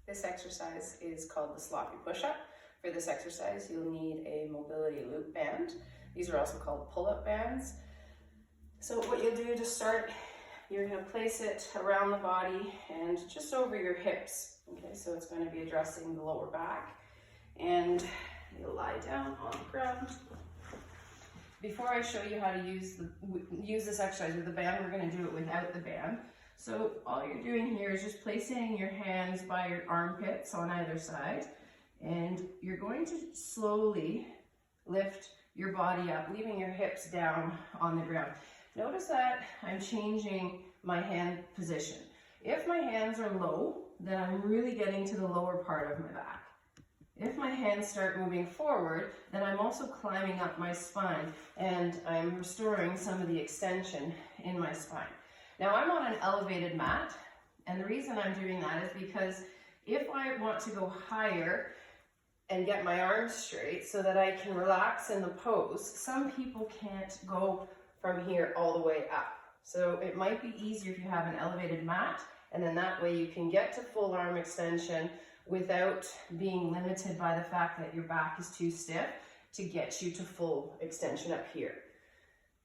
This exercise is called the sloppy push-up. For this exercise, you'll need a mobility loop band. These are also called pull-up bands. So what you'll do to start, you're going to place it around the body and just over your hips. Okay, so it's going to be addressing the lower back. And you'll lie down on the ground. Before I show you how to use this exercise with the band, we're going to do it without the band. So all you're doing here is just placing your hands by your armpits on either side, and you're going to slowly lift your body up, leaving your hips down on the ground. Notice that I'm changing my hand position. If my hands are low, then I'm really getting to the lower part of my back. If my hands start moving forward, then I'm also climbing up my spine and I'm restoring some of the extension in my spine. Now I'm on an elevated mat, and the reason I'm doing that is because if I want to go higher and get my arms straight so that I can relax in the pose, some people can't go from here all the way up. So it might be easier if you have an elevated mat, and then that way you can get to full arm extension without being limited by the fact that your back is too stiff to get you to full extension up here.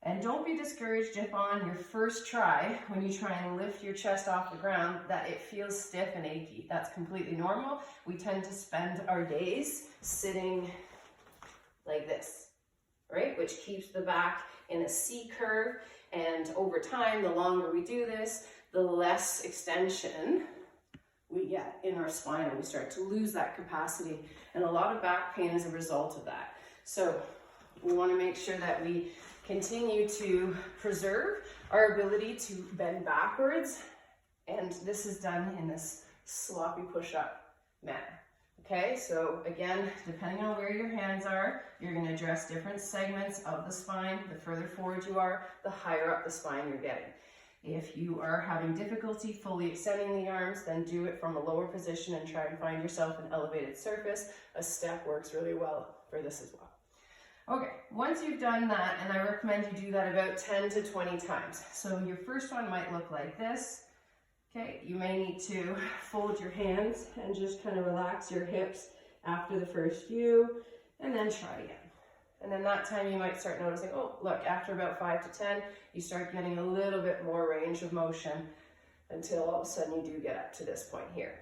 And don't be discouraged if on your first try, when you try and lift your chest off the ground, that it feels stiff and achy. That's completely normal. We tend to spend our days sitting like this, right? Which keeps the back in a C curve. And over time, the longer we do this, the less extension we get in our spine, and we start to lose that capacity. And a lot of back pain is a result of that. So we want to make sure that we continue to preserve our ability to bend backwards, and this is done in this sloppy push-up manner. Okay, so again, depending on where your hands are, you're going to address different segments of the spine. The further forward you are, the higher up the spine you're getting. If you are having difficulty fully extending the arms, then do it from a lower position and try and find yourself an elevated surface. A step works really well for this as well. Okay, once you've done that, and I recommend you do that about 10 to 20 times. So your first one might look like this. Okay, you may need to fold your hands and just kind of relax your hips after the first few, and then try again. And then that time you might start noticing, oh, look, after about 5 to 10, you start getting a little bit more range of motion until all of a sudden you do get up to this point here.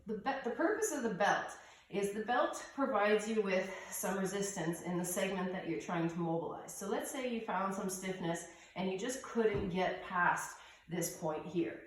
The purpose of the belt is the belt provides you with some resistance in the segment that you're trying to mobilize. So let's say you found some stiffness and you just couldn't get past this point here.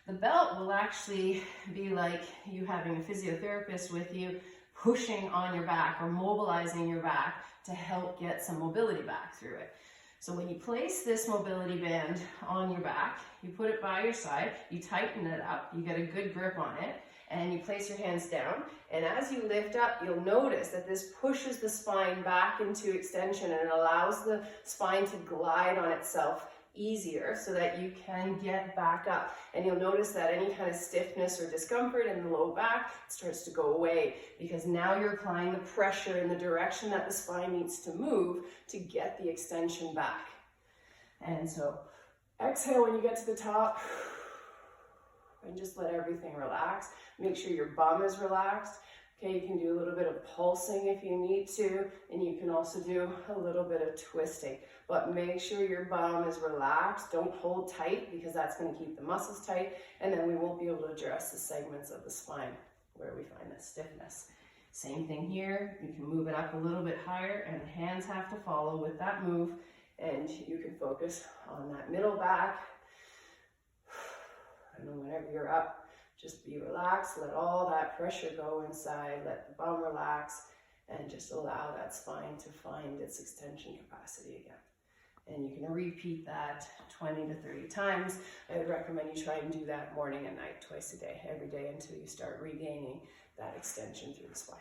The belt will actually be like you having a physiotherapist with you pushing on your back or mobilizing your back to help get some mobility back through it. So when you place this mobility band on your back, you put it by your side, you tighten it up, you get a good grip on it, and you place your hands down, and as you lift up, you'll notice that this pushes the spine back into extension, and it allows the spine to glide on itself easier so that you can get back up. And you'll notice that any kind of stiffness or discomfort in the low back starts to go away, because now you're applying the pressure in the direction that the spine needs to move to get the extension back. And so exhale when you get to the top, and just let everything relax. Make sure your bum is relaxed. Okay, you can do a little bit of pulsing if you need to, and you can also do a little bit of twisting. But make sure your bum is relaxed. Don't hold tight, because that's going to keep the muscles tight, and then we won't be able to address the segments of the spine where we find that stiffness. Same thing here. You can move it up a little bit higher, and the hands have to follow with that move, and you can focus on that middle back. And then whenever you're up, just be relaxed, let all that pressure go inside, let the bum relax, and just allow that spine to find its extension capacity again. And you can repeat that 20 to 30 times. I would recommend you try and do that morning and night, twice a day, every day, until you start regaining that extension through the spine.